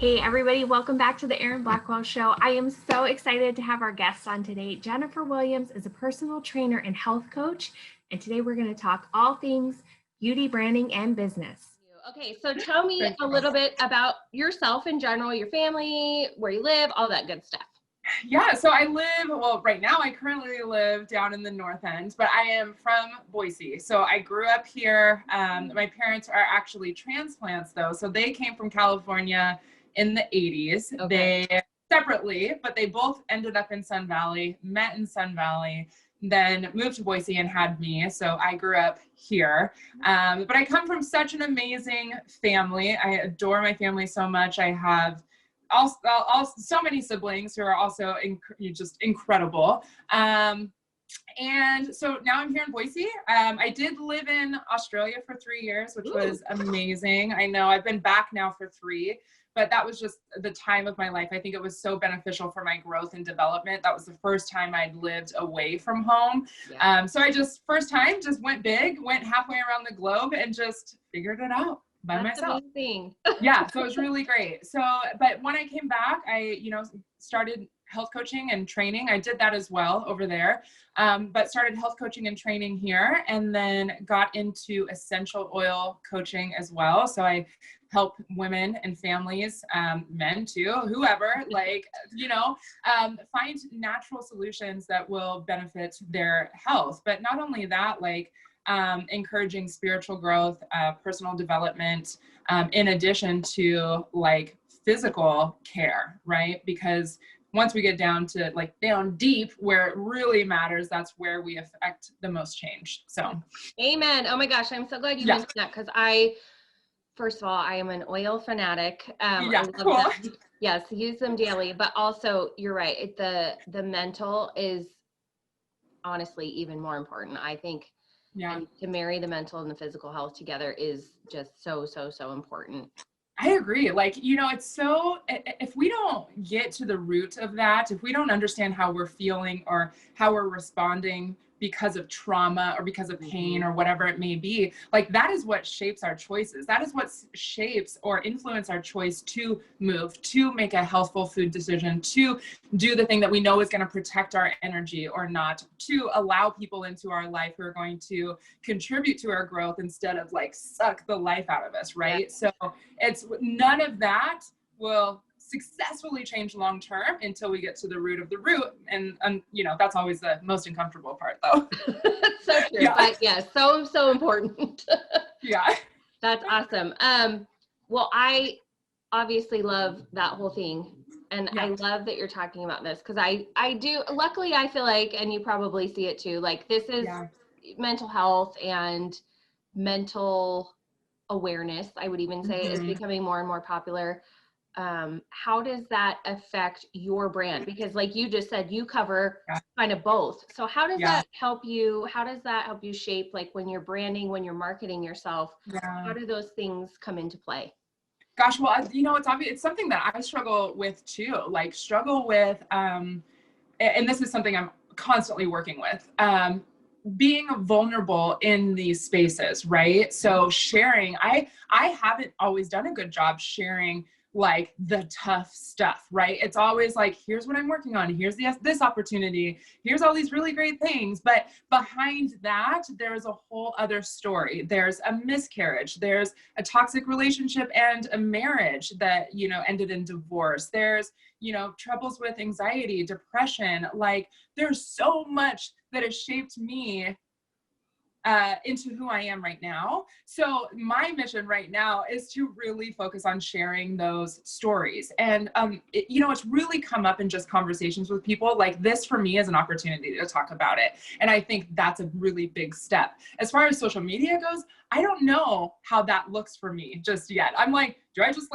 Hey everybody, welcome back to the Erin Blackwell Show. I am so excited to have our guest on today. Jennifer Willams is a personal trainer and health coach, and today we're going to talk all things beauty, branding, and business. Okay, so tell me a little bit about yourself in general, your family, where you live, all that good stuff. Yeah, so I live, well, right now I currently live down in the North End, but I am from Boise. So I grew up here. My parents are actually transplants though. So they came from California in the 80s. Okay. They separately, but they both ended up in Sun Valley, met in Sun Valley, then moved to Boise and had me. So I grew up here. But I come from such an amazing family. I adore my family so much. I have also so many siblings who are also just incredible. And so now I'm here in Boise. I did live in Australia for 3 years, which was amazing. I know I've been back now for 3, but that was just the time of my life. I think it was so beneficial for my growth and development. That was the first time I'd lived away from home. Yeah. So I first time went big, went halfway around the globe and just figured it out by myself. Amazing. Yeah, so it was really great. So, but when I came back, I, started health coaching and training. I did that as well over there, but started health coaching and training here, and then got into essential oil coaching as well. So I help women and families, men too, whoever, find natural solutions that will benefit their health. But not only that, encouraging spiritual growth, personal development, in addition to physical care, right? Because once we get down to down deep where it really matters, that's where we affect the most change. So Amen. Oh my gosh, I'm so glad you mentioned that, because first of all, I am an oil fanatic. I love cool. them. Yes, use them daily, but also you're right. The mental is honestly even more important, I think. Yeah. And to marry the mental and the physical health together is just so important. I agree. It's so, if we don't get to the root of that, if we don't understand how we're feeling or how we're responding because of trauma or because of pain or whatever it may be, that is what shapes our choices. That is what shapes or influence our choice to move, to make a healthful food decision, to do the thing that we know is going to protect our energy or not, to allow people into our life who are going to contribute to our growth instead of suck the life out of us, right? Yeah. So it's none of that will successfully change long-term until we get to the root of the root. And that's always the most uncomfortable part though. So true. Yeah. But yeah, so important. Yeah. That's awesome. Well, I obviously love that whole thing. And I love that you're talking about this, because I do, luckily I feel like, and you probably see it too, this is mental health and mental awareness, I would even say, is becoming more and more popular. How does that affect your brand? Because like you just said, you cover kind of both. So how does that help you? How does that help you shape, when you're branding, when you're marketing yourself, how do those things come into play? Gosh, well, it's obvious. It's something that I struggle with too, and this is something I'm constantly working with, being vulnerable in these spaces, right? So sharing, I haven't always done a good job sharing the tough stuff, right? It's always here's what I'm working on. Here's this opportunity. Here's all these really great things. But behind that, there's a whole other story. There's a miscarriage. There's a toxic relationship and a marriage that, ended in divorce. There's, troubles with anxiety, depression. There's so much that has shaped me into who I am right now. So my mission right now is to really focus on sharing those stories. And, it's really come up in just conversations with people. This for me is an opportunity to talk about it. And I think that's a really big step. As far as social media goes, I don't know how that looks for me just yet. I'm do I just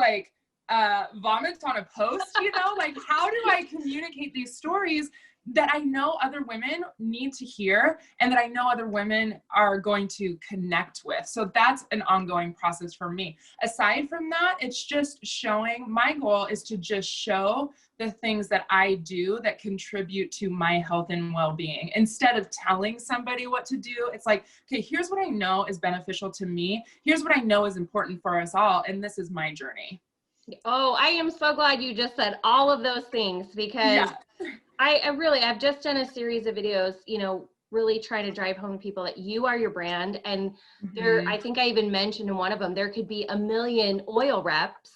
vomit on a post, how do I communicate these stories that I know other women need to hear and that I know other women are going to connect with? So that's an ongoing process for me. Aside from that, it's just showing, my goal is to just show the things that I do that contribute to my health and well-being. Instead of telling somebody what to do, it's okay, here's what I know is beneficial to me. Here's what I know is important for us all. And this is my journey. Oh, I am so glad you just said all of those things, because Yeah. I've just done a series of videos, really trying to drive home to people that you are your brand. And I think I even mentioned in one of them, there could be a million oil reps,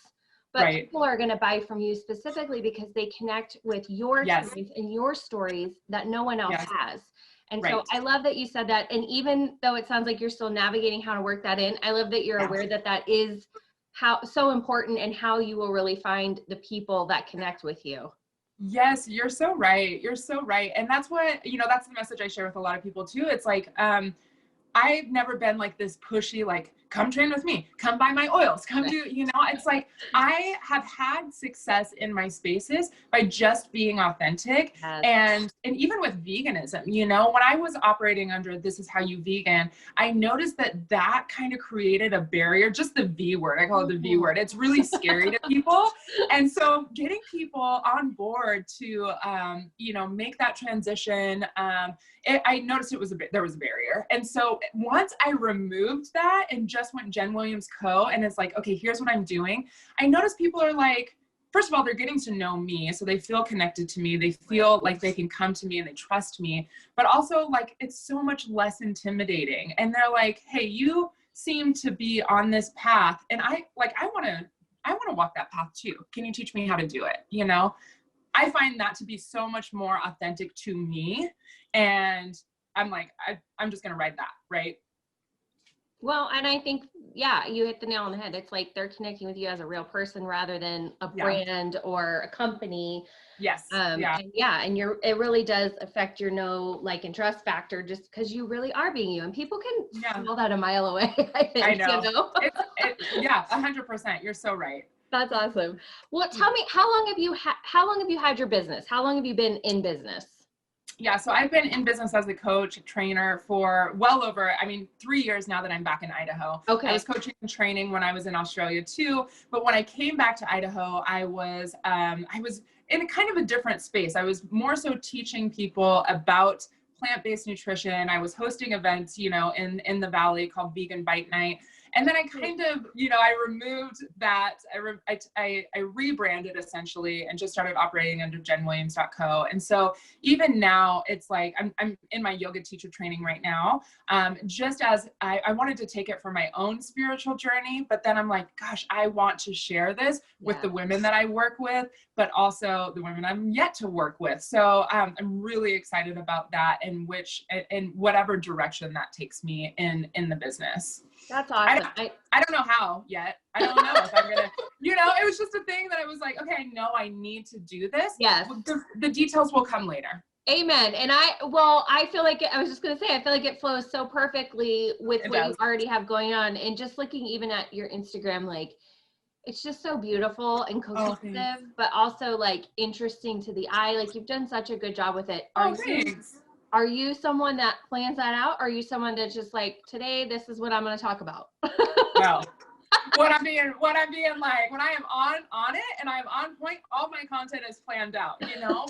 but Right. people are going to buy from you specifically because they connect with your Yes. experience and your stories that no one else Yes. has. And Right. so I love that you said that. And even though it sounds like you're still navigating how to work that in, I love that you're aware that that is so important, and how you will really find the people that connect with you. Yes, you're so right. You're so right. And that's what, that's the message I share with a lot of people too. It's like, I've never been like this pushy, like, come train with me, come buy my oils, come do, it's like, I have had success in my spaces by just being authentic. Yes. And even with veganism, when I was operating under this is how you vegan, I noticed that kind of created a barrier, just the V word. I call it the V word. It's really scary to people. And so getting people on board to, make that transition, I noticed there was a barrier. And so once I removed that and just went Jen Williams Co. and it's like, okay, here's what I'm doing. I noticed people are like, first of all, they're getting to know me. So they feel connected to me. They feel like they can come to me and they trust me, but also like, it's so much less intimidating. And they're like, hey, you seem to be on this path. And I want to walk that path too. Can you teach me how to do it? I find that to be so much more authentic to me. And I'm like, I'm just going to ride that. Right. Well, and I think, yeah, you hit the nail on the head. It's like they're connecting with you as a real person rather than a brand or a company. Yes. And it really does affect your know, like, and trust factor, just because you really are being you, and people can smell that a mile away. I think, I know. 100%. You're so right. That's awesome. Well, tell me, how long have you had your business? How long have you been in business? Yeah, so I've been in business as a coach, trainer for well over, 3 years now that I'm back in Idaho. Okay. I was coaching and training when I was in Australia too, but when I came back to Idaho, I was in a kind of a different space. I was more so teaching people about plant-based nutrition. I was hosting events, in the Valley called Vegan Bite Night. And then I kind of, I removed that, I rebranded essentially and just started operating under jenwilliams.co. And so even now it's like, I'm in my yoga teacher training right now. Just as I wanted to take it for my own spiritual journey, but then I'm like, gosh, I want to share this with the women that I work with, but also the women I'm yet to work with. So I'm really excited about that, and whatever direction that takes me in the business. That's awesome. I don't know how yet. I don't know if I'm gonna, it was just a thing that I was like, okay, I know I need to do this. Yes. The details will come later. Amen. And I feel like I feel like it flows so perfectly with what you already have going on. And just looking even at your Instagram, like, it's just so beautiful and cohesive, but also like interesting to the eye. Like, you've done such a good job with it. Thanks. Are you someone that plans that out? Or are you someone that's just like, today, this is what I'm going to talk about? No. What I'm being like, when I am on it and I'm on point, all my content is planned out,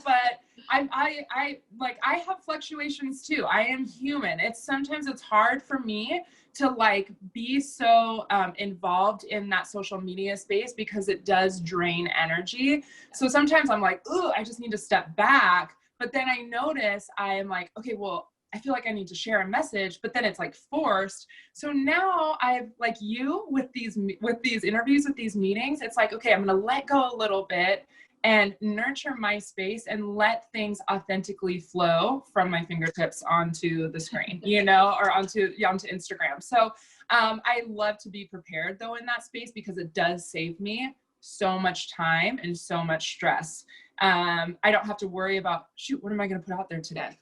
but I have fluctuations too. I am human. Sometimes it's hard for me to like be so involved in that social media space because it does drain energy. So sometimes I'm like, ooh, I just need to step back. But then I notice I am like, okay, well, I feel like I need to share a message, but then it's like forced. So now I've like you with these interviews, with these meetings, it's like, okay, I'm going to let go a little bit and nurture my space and let things authentically flow from my fingertips onto the screen, or onto Instagram. So I love to be prepared though in that space, because it does save me so much time and so much stress. I don't have to worry about, shoot, what am I going to put out there today?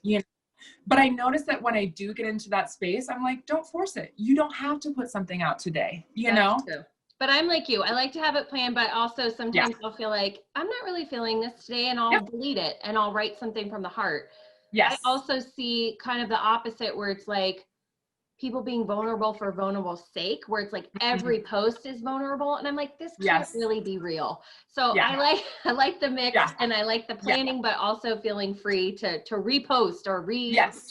But I notice that when I do get into that space, I'm like, don't force it. You don't have to put something out today, That's true. But I'm like you. I like to have it planned, but also sometimes I'll feel like I'm not really feeling this today, and I'll delete it and I'll write something from the heart. Yes. I also see kind of the opposite, where it's like people being vulnerable for vulnerable sake, where it's like every post is vulnerable, and I'm like, this can't really be real. So I like the mix, and I like the planning, but also feeling free to repost or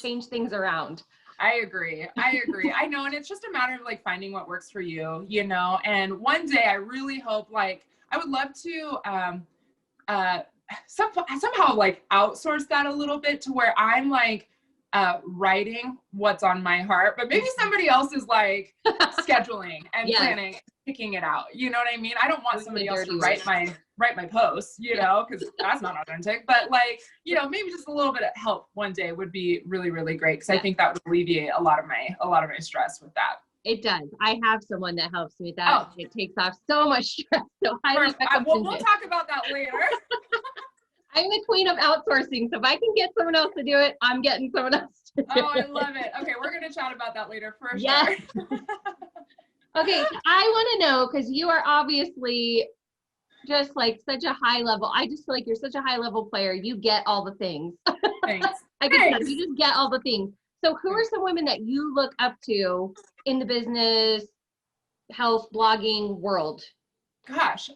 change things around. I agree. I know. And it's just a matter of like finding what works for you, and one day I really hope, like, I would love to somehow like outsource that a little bit to where I'm like writing what's on my heart, but maybe somebody else is like scheduling and planning, picking it out. You know what I mean? I don't want somebody else to write my posts, you know, because that's not authentic. But like, you know, maybe just a little bit of help one day would be really, really great, because I think that would alleviate a lot of my stress with that. It does. I have someone that helps me with that. Oh. It takes off so much stress. So highly recommend we'll talk about that later. I'm the queen of outsourcing. So if I can get someone else to do it, I'm getting someone else to do it. Oh, I love it. Okay, we're going to chat about that later for sure. Okay, so I want to know, because you are obviously just like such a high level. I just feel like you're such a high level player. You get all the things. Thanks. I can tell you just get all the things. So who are some women that you look up to in the business, health, blogging world? Gosh,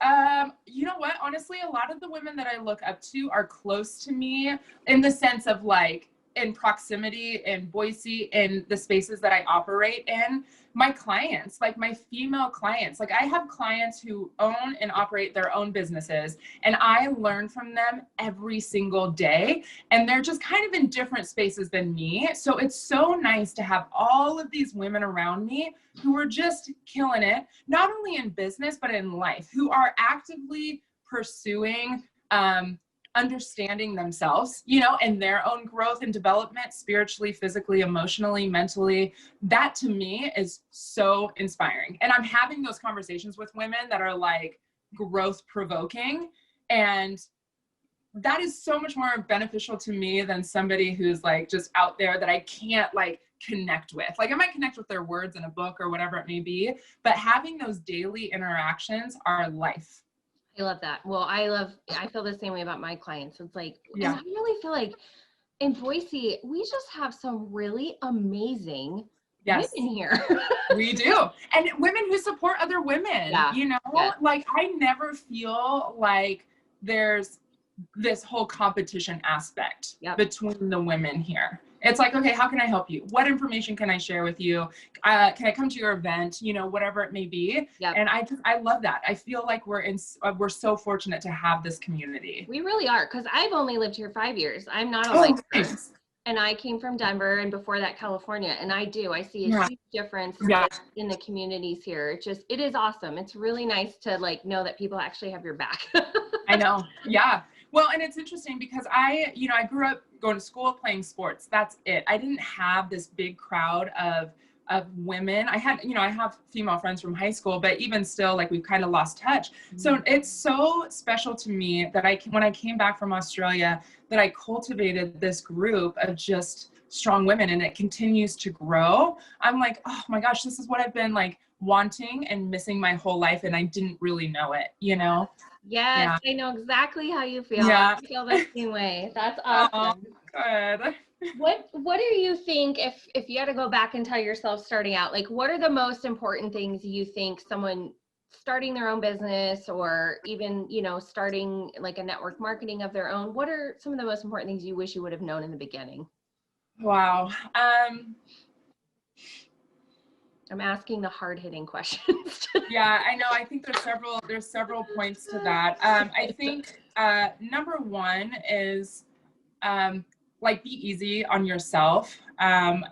you know what? Honestly, a lot of the women that I look up to are close to me in the sense of like in proximity in Boise, in the spaces that I operate in. My clients, like my female clients, like I have clients who own and operate their own businesses, and I learn from them every single day, and they're just kind of in different spaces than me. So it's so nice to have all of these women around me who are just killing it, not only in business, but in life, who are actively pursuing, understanding themselves, you know, and their own growth and development, spiritually, physically, emotionally, mentally. That to me is so inspiring. And I'm having those conversations with women that are like growth provoking. And that is so much more beneficial to me than somebody who's like just out there that I can't like connect with. Like I might connect with their words in a book or whatever it may be, but having those daily interactions are life. I love that. Well, I feel the same way about my clients. It's like, and I really feel like in Boise, we just have some really amazing women here. We do. And women who support other women, you know, like I never feel like there's this whole competition aspect between the women here. It's like, okay, how can I help you? What information can I share with you? Can I come to your event? You know, whatever it may be. And I love that. I feel like we're so fortunate to have this community. We really are, because I've only lived here 5 years. I'm not a lifer, and I came from Denver, and before that California. And I see a huge difference in the communities here. It is awesome. It's really nice to like know that people actually have your back. I know. Yeah. Well, and it's interesting because I grew up going to school playing sports. That's it. I didn't have this big crowd of women. I have female friends from high school, but even still, like we've kind of lost touch. So it's so special to me that when I came back from Australia, that I cultivated this group of just strong women, and it continues to grow. I'm like, oh my gosh, this is what I've been like wanting and missing my whole life, and I didn't really know it, you know? Yes, I know exactly how you feel. I feel the same way. That's awesome. Oh, good. What do you think, if you had to go back and tell yourself starting out, like what are the most important things you think someone starting their own business, or even, you know, starting like a network marketing of their own, what are some of the most important things you wish you would have known in the beginning? Wow. I'm asking the hard-hitting questions. Yeah, I know. I think there's several points to that. I think number one is like be easy on yourself.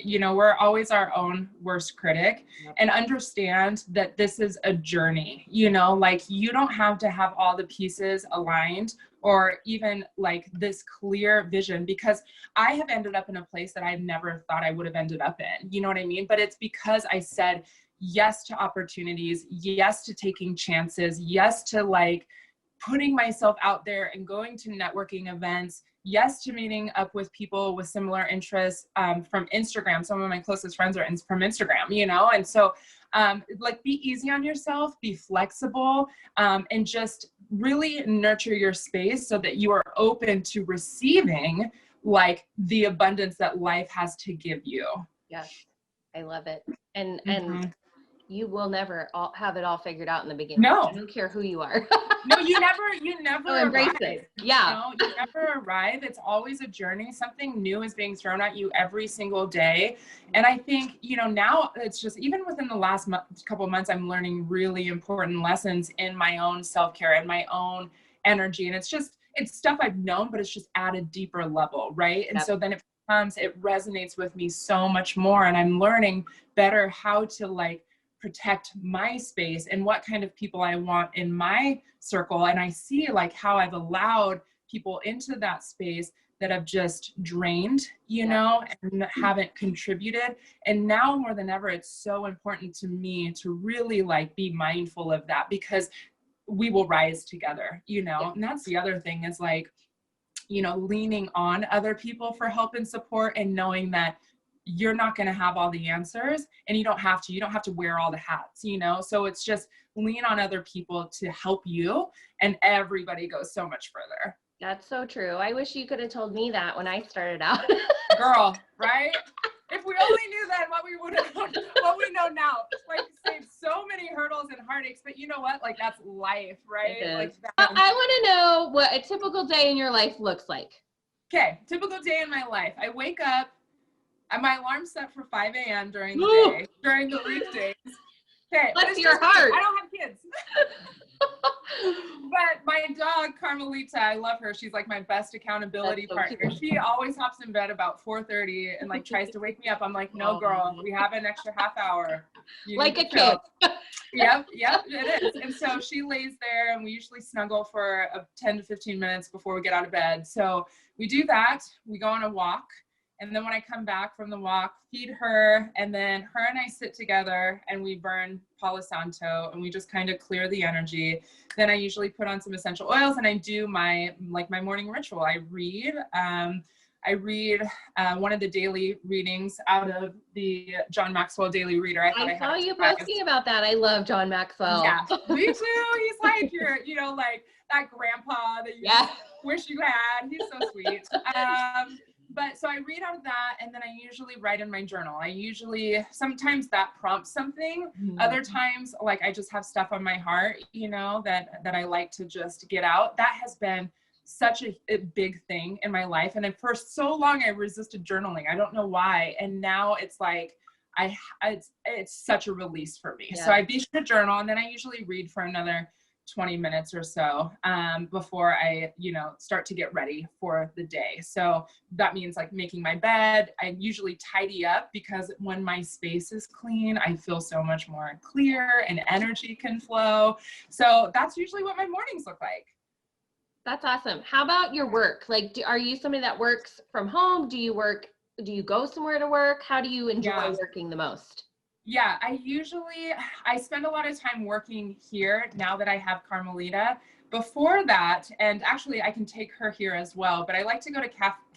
You know, we're always our own worst critic, and understand that this is a journey. You know, like you don't have to have all the pieces aligned or even like this clear vision, because I have ended up in a place that I never thought I would have ended up in. You know what I mean? But it's because I said yes to opportunities, yes to taking chances, yes to like putting myself out there and going to networking events, yes to meeting up with people with similar interests from Instagram. Some of my closest friends are from Instagram, you know? And so like be easy on yourself, be flexible, and just really nurture your space so that you are open to receiving like the abundance that life has to give you. Yes, I love it. And you will never have it all figured out in the beginning. No. I don't care who you are. No, you never So embrace arrive. it. Yeah. You never arrive. It's always a journey. Something new is being thrown at you every single day. And I think, now it's just, even within the last couple of months, I'm learning really important lessons in my own self-care and my own energy. And it's stuff I've known, but it's just at a deeper level, right? And so then it resonates with me so much more. And I'm learning better how to protect my space and what kind of people I want in my circle. And I see how I've allowed people into that space that have just drained, and haven't contributed. And now more than ever, it's so important to me to really be mindful of that, because we will rise together, and that's the other thing is leaning on other people for help and support, and knowing that you're not going to have all the answers, and you don't have to wear all the hats, so it's just lean on other people to help you, and everybody goes so much further. That's so true. I wish you could have told me that when I started out. Girl, right? If we only knew then what we would have known, what we know now, saved so many hurdles and heartaches, but you know what? That's life, right? I want to know what a typical day in your life looks like. Okay. Typical day in my life. I wake up, and my alarm's set for 5 a.m. during the day, during the weekdays. Okay. Bless your heart. I don't have kids. But my dog, Carmelita, I love her. She's my best accountability partner. Cute. She always hops in bed about 4:30 and tries to wake me up. I'm like, no, girl, we have an extra half hour. Like a kid. Yep, it is. And so she lays there, and we usually snuggle for 10 to 15 minutes before we get out of bed. So we do that. We go on a walk. And then when I come back from the walk, feed her, and then her and I sit together and we burn Palo Santo, and we just kind of clear the energy. Then I usually put on some essential oils, and I do my morning ritual. I read one of the daily readings out of the John Maxwell Daily Reader. I saw you posting about that. I love John Maxwell. Yeah, me too. He's your, that grandpa that you wish you had. He's so sweet. But so I read out of that, and then I usually write in my journal. Sometimes that prompts something. Mm-hmm. Other times, I just have stuff on my heart, that I like to just get out. That has been such a big thing in my life. And for so long, I resisted journaling. I don't know why. And now it's it's such a release for me. Yeah. So I be sure to journal, and then I usually read for another 20 minutes or so before I, start to get ready for the day. So that means making my bed. I usually tidy up, because when my space is clean, I feel so much more clear and energy can flow. So that's usually what my mornings look like. That's awesome. How about your work? Are you somebody that works from home? Do you go somewhere to work? How do you enjoy working the most? Yeah, I spend a lot of time working here now that I have Carmelita. Before that, and actually I can take her here as well, but I like to go to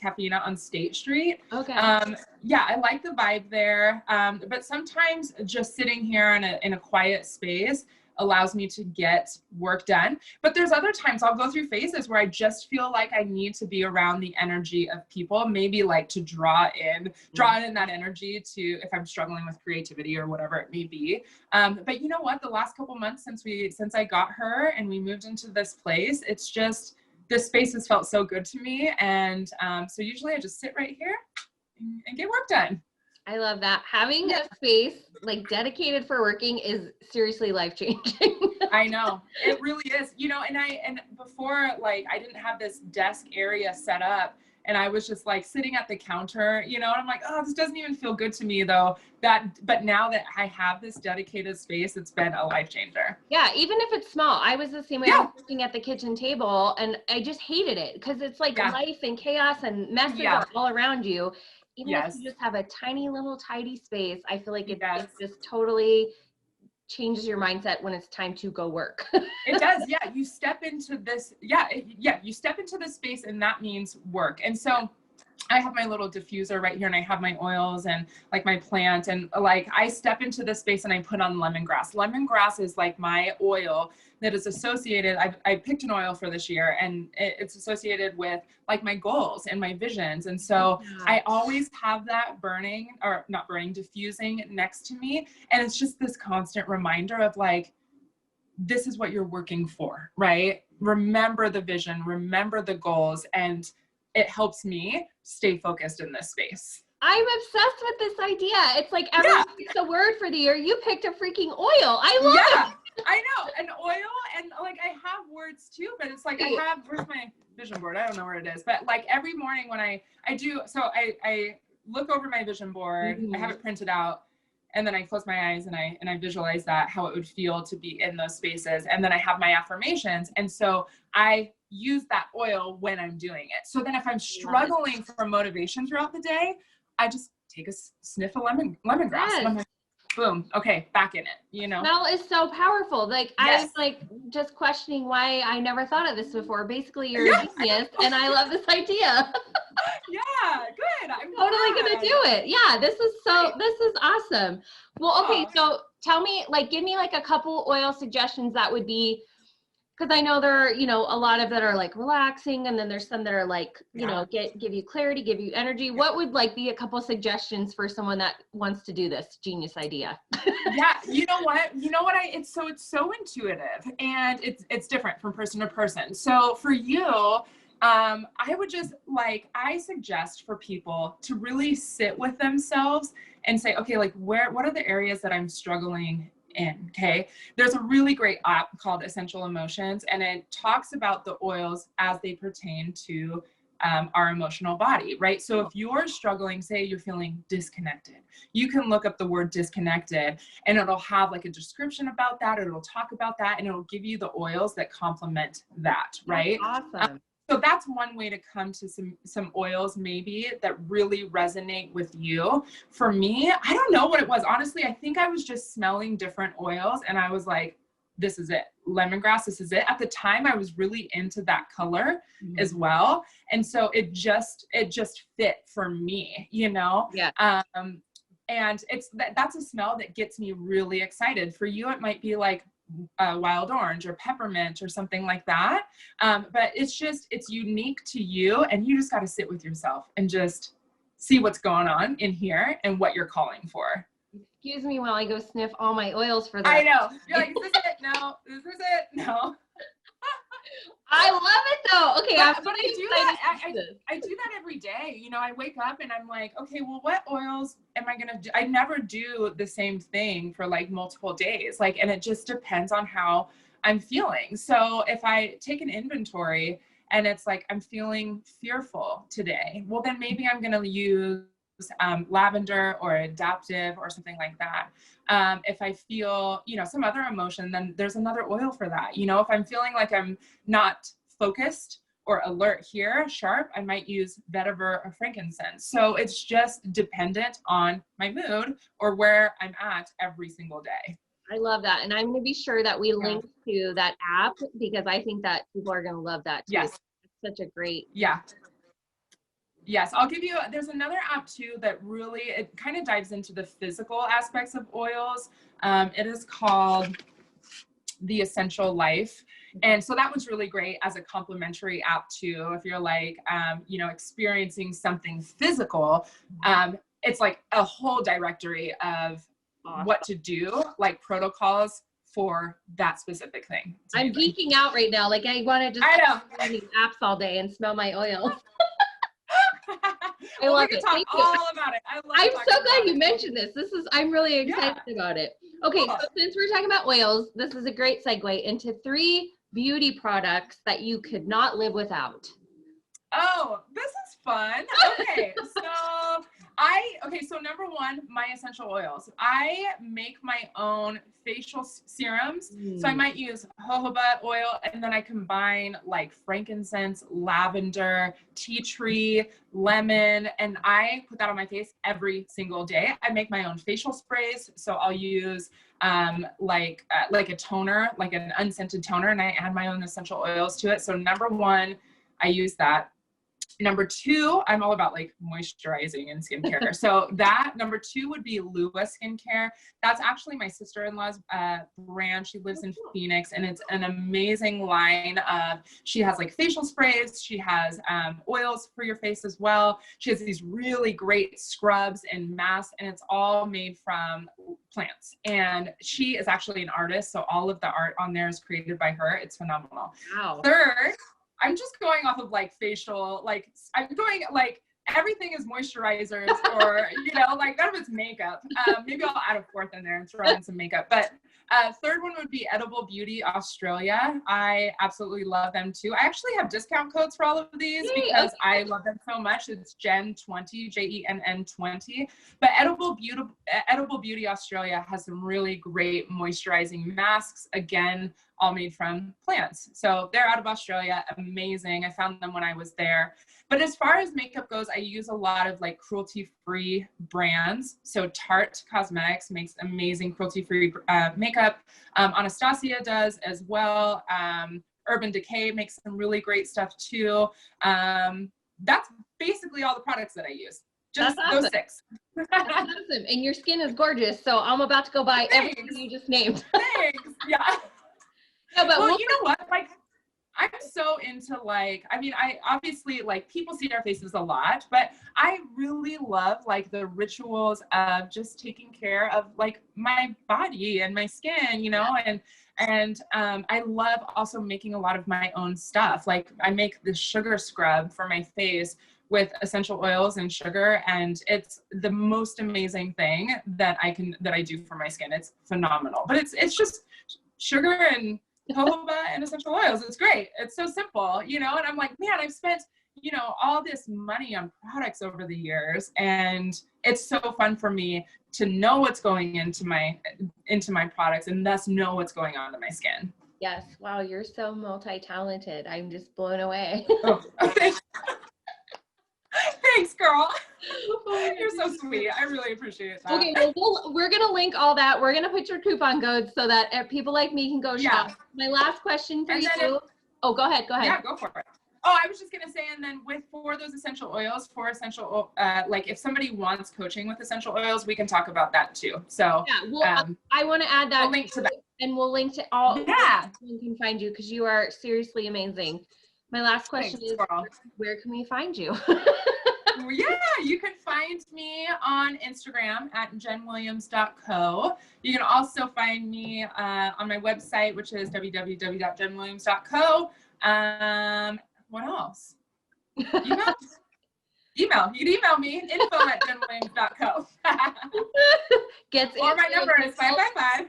Cafina on State Street. Okay. I like the vibe there. But sometimes just sitting here in a quiet space allows me to get work done. But there's other times I'll go through phases where I just feel like I need to be around the energy of people, maybe to draw in that energy to, if I'm struggling with creativity or whatever it may be. But you know what, the last couple months since I got her and we moved into this place, it's just, this space has felt so good to me. And so usually I just sit right here and get work done. I love that. Having a space dedicated for working is seriously life-changing. I know, it really is, and before, I didn't have this desk area set up, and I was just sitting at the counter, and I'm oh, this doesn't even feel good to me though. But now that I have this dedicated space, it's been a life changer. Yeah. Even if it's small, I was the same way. I was sitting at the kitchen table, and I just hated it, because it's life and chaos and messes are all around you. Even if you just have a tiny little tidy space, I feel like it just totally changes your mindset when it's time to go work. It does. Yeah. You step into this. You step into this space, and that means work. And so I have my little diffuser right here, and I have my oils and like my plant, and like I step into this space and I put on lemongrass. Lemongrass is like my oil that is associated. I picked an oil for this year, and it's associated with like my goals and my visions. And so I always have that burning, or not burning, diffusing next to me. And it's just this constant reminder of like, this is what you're working for, right? Remember the vision, remember the goals, and it helps me stay focused in this space. I'm obsessed with this idea. It's like everyone picks a word for the year. You picked a freaking oil. I love it. I know, an oil, and like I have words too, but it's like where's my vision board? I don't know where it is, but like every morning when I do, so I look over my vision board, I have it printed out, and then I close my eyes and I visualize that, how it would feel to be in those spaces. And then I have my affirmations. And so I use that oil when I'm doing it. So then if I'm struggling for motivation throughout the day, I just take a sniff of lemongrass. Yes. And I'm like, boom, okay, back in it, you know? Smell is so powerful. Like I was like just questioning why I never thought of this before. Basically, you're a genius, and I love this idea. Yeah, good. I'm totally gonna do it. Yeah, this is awesome. Well, okay, so tell me, like, give me like a couple oil suggestions that would be, because I know there are, you know, a lot of that are like relaxing, and then there's some that are like, you know, give you clarity, give you energy. What would like be a couple suggestions for someone that wants to do this genius idea? Yeah, you know what? It's so intuitive, and it's different from person to person. So for you, I would just I suggest for people to really sit with themselves and say, okay, like what are the areas that I'm struggling in? Okay. There's a really great app called Essential Emotions, and it talks about the oils as they pertain to our emotional body, right? So if you're struggling, say you're feeling disconnected, you can look up the word disconnected, and it'll have like a description about that. It'll talk about that, and it'll give you the oils that complement that, right? Awesome. So that's one way to come to some oils maybe that really resonate with you. For me, I don't know what it was. Honestly, I think I was just smelling different oils, and I was like, this is it. Lemongrass, this is it. At the time, I was really into that color as well. And so it just fit for me, you know? Yeah. And that's a smell that gets me really excited. For you, it might be like wild orange or peppermint or something like that. But it's unique to you, and you just got to sit with yourself and just see what's going on in here and what you're calling for. Excuse me while I go sniff all my oils for that. I know. You're like, is this it? No. Is this it? No. I love it though. Okay, but I do that. I do that every day. You know, I wake up and I'm like, okay, well, what oils am I gonna do? I never do the same thing for like multiple days. Like, and it just depends on how I'm feeling. So if I take an inventory and it's like I'm feeling fearful today, well, then maybe I'm gonna use lavender or adaptive or something like that. If I feel, you know, some other emotion, then there's another oil for that. You know, if I'm feeling like I'm not focused or alert here, sharp, I might use vetiver or frankincense. So it's just dependent on my mood or where I'm at every single day. I love that. And I'm going to be sure that we link to that app, because I think that people are going to love that too. Yes. It's such a great. Yeah. Yes, I'll give you, there's another app too that really, it kind of dives into the physical aspects of oils. It is called The Essential Life. And so that one's really great as a complimentary app too. If you're like, you know, experiencing something physical, it's like a whole directory of what to do, like protocols for that specific thing. I'm geeking out right now. Like I want to just apps all day and smell my oils. I love it. Thank you. All about it. I'm so glad you mentioned this. I'm really excited about it. Okay, so since we're talking about oils, this is a great segue into 3 beauty products that you could not live without. Oh, this is fun. Okay, so number 1, my essential oils. I make my own facial serums. So I might use jojoba oil, and then I combine like frankincense, lavender, tea tree, lemon, and I put that on my face every single day. I make my own facial sprays. So I'll use like a toner, like an unscented toner, and I add my own essential oils to it. So number 1, I use that. Number two, I'm all about like moisturizing and skincare. So that number two would be Lua Skincare. That's actually my sister-in-law's brand. She lives in Phoenix, and it's an amazing line of, she has like facial sprays. She has oils for your face as well. She has these really great scrubs and masks, and it's all made from plants. And she is actually an artist. So all of the art on there is created by her. It's phenomenal. Wow. Third, I'm just going off of like facial, like I'm going like everything is moisturizers or, you know, like none of it's makeup. Maybe I'll add a fourth in there and throw in some makeup. But third one would be Edible Beauty Australia. I absolutely love them too. I actually have discount codes for all of these because I love them so much. It's Jen20, Jenn 20. But Edible Beauty Australia has some really great moisturizing masks. Again, all made from plants. So they're out of Australia, amazing. I found them when I was there. But as far as makeup goes, I use a lot of like cruelty-free brands. So Tarte Cosmetics makes amazing cruelty-free makeup. Anastasia does as well. Urban Decay makes some really great stuff too. That's basically all the products that I use. Just That's awesome. those 6. That's awesome. And your skin is gorgeous. So I'm about to go buy everything you just named. Thanks. Yeah. No, but well, you know what? Like, I'm so into like, I mean, I obviously like people see our faces a lot, but I really love like the rituals of just taking care of like my body and my skin, you know, and I love also making a lot of my own stuff. Like I make this sugar scrub for my face with essential oils and sugar, and it's the most amazing thing that I do for my skin. It's phenomenal, but it's just sugar and jojoba and essential oils. It's great. It's so simple, you know, and I'm like, man, I've spent, you know, all this money on products over the years, and it's so fun for me to know what's going into my products and thus know what's going on in my skin. Yes. Wow. You're so multi-talented. I'm just blown away. Oh, thanks, girl. You're so sweet. I really appreciate that. Okay, well, we're going to link all that. We're going to put your coupon codes so that people like me can go shop. My last question for you. Go ahead. Yeah, go for it. Oh, I was just going to say, and then for those essential oils, like if somebody wants coaching with essential oils, we can talk about that too. So yeah, well, I want to add that. I'll link to that. And we'll link to all. Yeah. You can find you because you are seriously amazing. My last question is, where can we find you? Yeah, you can find me on Instagram at jenwilliams.co. You can also find me on my website, which is www.jenwilliams.co. What else? Email? You can email me, info@jenwilliams.co. Or my number is 555.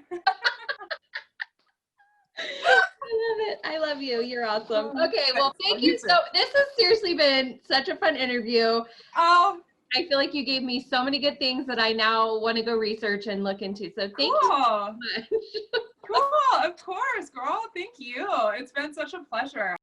I love you. You're awesome. Okay, well, thank you. So this has seriously been such a fun interview. Oh, I feel like you gave me so many good things that I now want to go research and look into. So thank you so much. Cool. Of course, girl. Thank you. It's been such a pleasure.